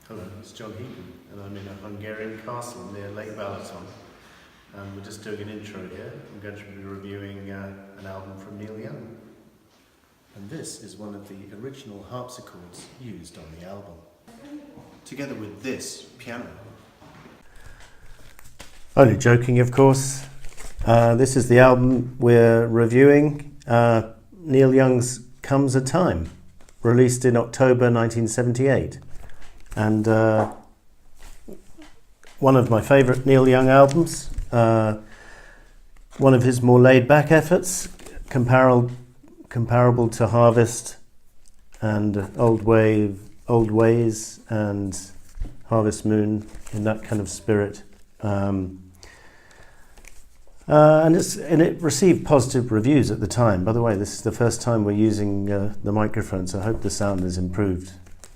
Hello, it's John Heaton, and I'm in a Hungarian castle near Lake Balaton. And we're just doing an intro here. I'm going to be reviewing an album from Neil Young. And this is one of the original harpsichords used on the album, together with this piano. Only joking, of course. This is the album we're reviewing, Neil Young's Comes a Time, released in October 1978. And one of my favourite Neil Young albums, one of his more laid-back efforts, comparable to Harvest and Old Ways and Harvest Moon, in that kind of spirit. And it received positive reviews at the time. By the way, this is the first time we're using the microphone, so I hope the sound has improved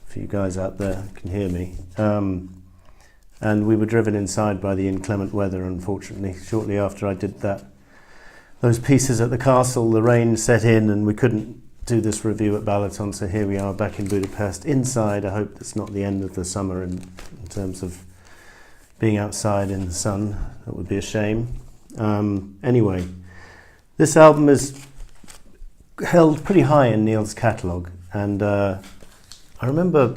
for you guys out there who can hear me. And we were driven inside by the inclement weather, unfortunately. Shortly after I did those pieces at the castle, the rain set in and we couldn't do this review at Balaton, so here we are back in Budapest, inside. I hope that's not the end of the summer in terms of being outside in the sun. That would be a shame. Anyway, this album is held pretty high in Neil's catalogue, and I remember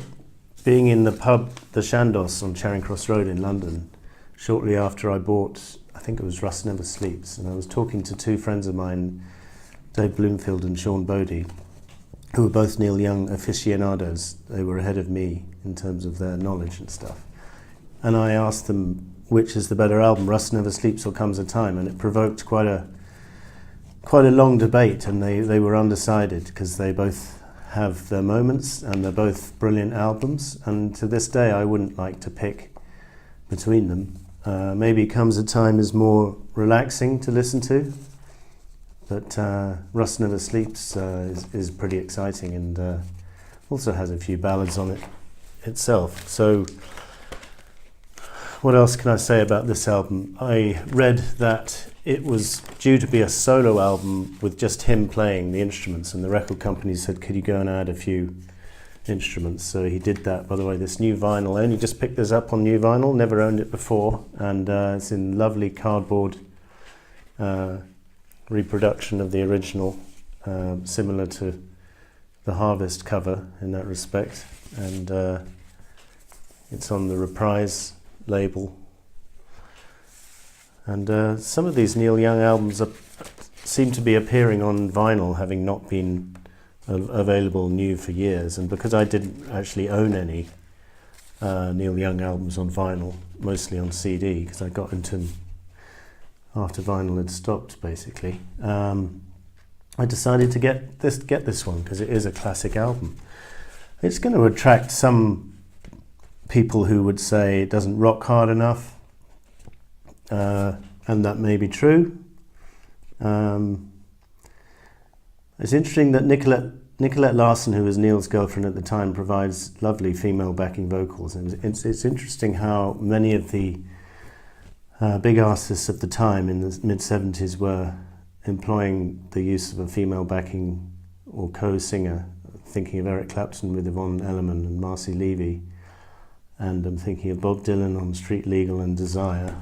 being in the pub, the Chandos on Charing Cross Road in London, shortly after I bought, I think it was Rust Never Sleeps, and I was talking to two friends of mine, Dave Bloomfield and Sean Bodie, who were both Neil Young aficionados. They were ahead of me in terms of their knowledge and stuff. And I asked them which is the better album, Rust Never Sleeps or Comes a Time, and it provoked quite a long debate, and they were undecided because they both have their moments and they're both brilliant albums, and to this day I wouldn't like to pick between them. Maybe Comes a Time is more relaxing to listen to, but Rust Never Sleeps is pretty exciting and also has a few ballads on it itself. So what else can I say about this album? I read that it was due to be a solo album with just him playing the instruments, and the record company said, could you go and add a few instruments? So he did that. By the way, this new vinyl, I only just picked this up on new vinyl, never owned it before, and it's in lovely cardboard reproduction of the original, similar to the Harvest cover in that respect, and it's on the Reprise label. And some of these Neil Young albums seem to be appearing on vinyl, having not been available new for years. And because I didn't actually own any Neil Young albums on vinyl, mostly on CD, because I got into them after vinyl had stopped, basically, I decided to get this one because it is a classic album. It's going to attract some people who would say it doesn't rock hard enough. And that may be true. It's interesting that Nicolette Larson, who was Neil's girlfriend at the time, provides lovely female backing vocals. And it's interesting how many of the big artists of the time in the mid-70s were employing the use of a female backing or co-singer. Thinking of Eric Clapton with Yvonne Elliman and Marcy Levy. And I'm thinking of Bob Dylan on Street Legal and Desire.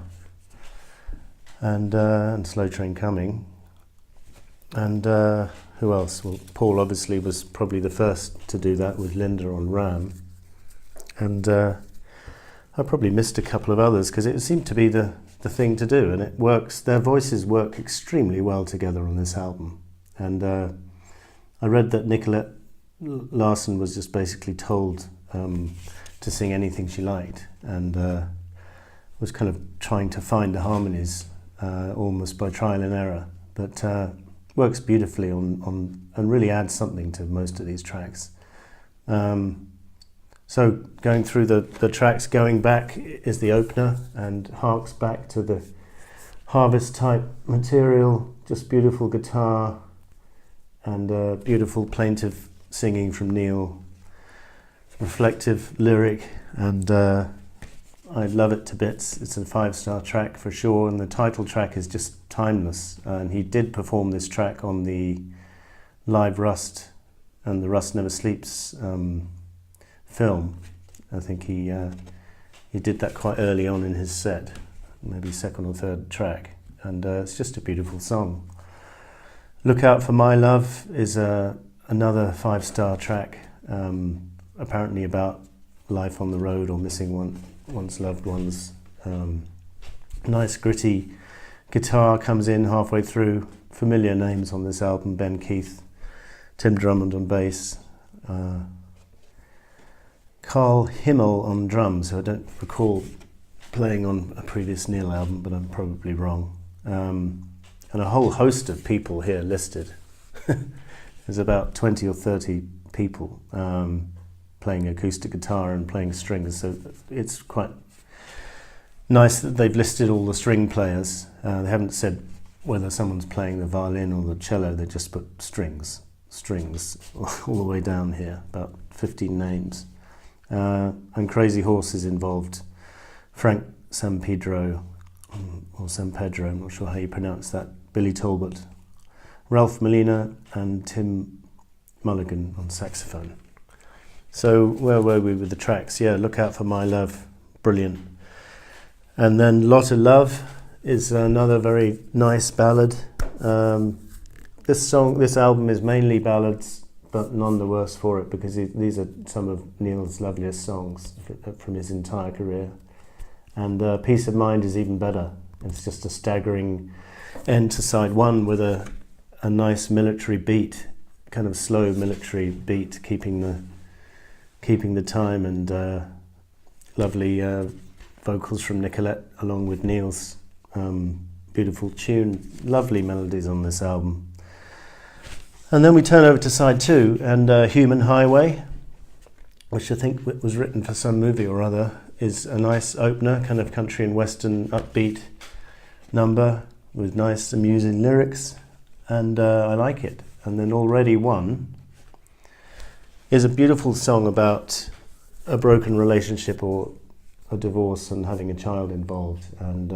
And Slow Train Coming, and who else? Well, Paul obviously was probably the first to do that with Linda on Ram, and I probably missed a couple of others because it seemed to be the thing to do, and it works. Their voices work extremely well together on this album, and I read that Nicolette Larson was just basically told to sing anything she liked, and was kind of trying to find the harmonies. Almost by trial and error, but works beautifully on and really adds something to most of these tracks. So going through the tracks, Going Back is the opener and harks back to the Harvest type material, just beautiful guitar and beautiful plaintive singing from Neil, reflective lyric, and I love it to bits. It's a 5-star track for sure, and the title track is just timeless. And he did perform this track on the live Rust and the Rust Never Sleeps film I think he did that quite early on in his set, maybe second or third track, and it's just a beautiful song. Look Out for My Love is another 5-star track, apparently about life on the road or missing one's loved ones. Nice gritty guitar comes in halfway through. Familiar names on this album: Ben Keith, Tim Drummond on bass, Carl Himmel on drums, who I don't recall playing on a previous Neil album, but I'm probably wrong. And a whole host of people here listed. There's about 20 or 30 people playing acoustic guitar and playing strings, so it's quite nice that they've listed all the string players. They haven't said whether someone's playing the violin or the cello, they just put strings all the way down here, about 15 names. And Crazy Horse is involved. Frank Sampedro, or San Pedro, I'm not sure how you pronounce that, Billy Talbot, Ralph Molina and Tim Mulligan on saxophone. So where were we with the tracks? Yeah, Look Out for My Love, brilliant. And then Lot of Love is another very nice ballad. This album is mainly ballads, but none the worse for it, because these are some of Neil's loveliest songs from his entire career. And Peace of Mind is even better. It's just a staggering end to side one with a nice military beat, kind of slow military beat, keeping the time, and lovely vocals from Nicolette along with Neil's beautiful tune. Lovely melodies on this album. And then we turn over to side two, and Human Highway, which I think was written for some movie or other, is a nice opener, kind of country and western upbeat number with nice amusing lyrics, and I like it. And then Already One is a beautiful song about a broken relationship or a divorce and having a child involved, and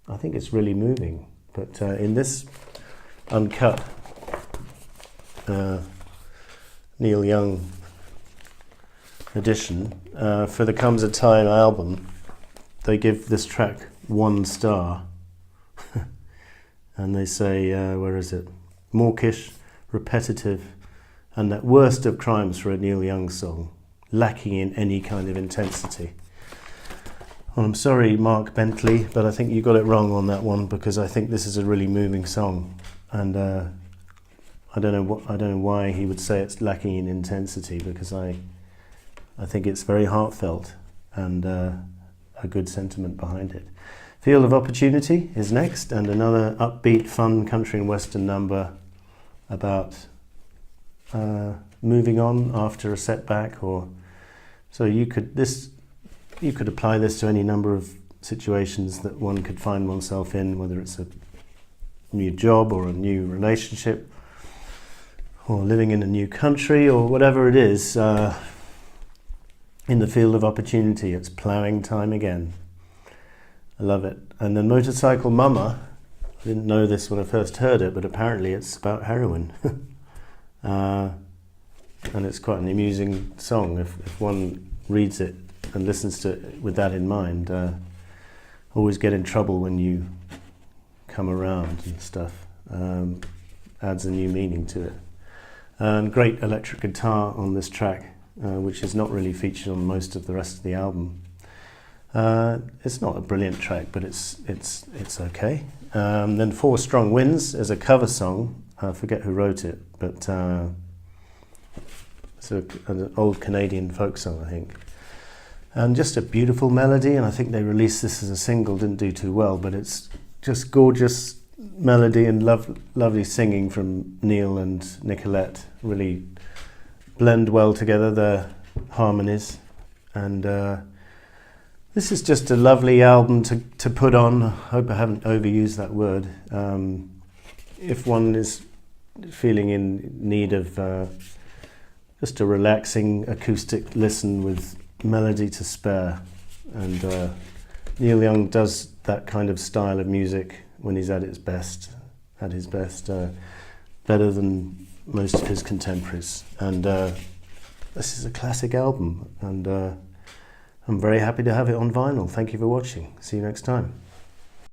I think it's really moving. But in this uncut Neil Young edition for the Comes a Time album, they give this track 1 star and they say, where is it? Mawkish, repetitive, and that worst of crimes for a Neil Young song, lacking in any kind of intensity. Well, I'm sorry, Mark Bentley, but I think you got it wrong on that one, because I think this is a really moving song, and I don't know why he would say it's lacking in intensity, because I think it's very heartfelt and a good sentiment behind it. Field of Opportunity is next, and another upbeat, fun country and western number about moving on after a setback, or so you could apply this to any number of situations that one could find oneself in, whether it's a new job or a new relationship or living in a new country or whatever it is. In the field of opportunity, it's ploughing time again. I love it. And then Motorcycle Mama, I didn't know this when I first heard it, but apparently it's about heroin. And it's quite an amusing song if one reads it and listens to it with that in mind. Always get in trouble when you come around and stuff. Adds a new meaning to it. And great electric guitar on this track, which is not really featured on most of the rest of the album. It's not a brilliant track, but it's okay. Then Four Strong Winds is a cover song. I forget who wrote it, but it's an old Canadian folk song, I think. And just a beautiful melody, and I think they released this as a single, didn't do too well, but it's just gorgeous melody and lovely singing from Neil and Nicolette. Really blend well together, their harmonies, and this is just a lovely album to put on. I hope I haven't overused that word. If one is feeling in need of just a relaxing acoustic listen with melody to spare, and Neil Young does that kind of style of music when he's at his best, better than most of his contemporaries. And this is a classic album, and I'm very happy to have it on vinyl. Thank you for watching. See you next time.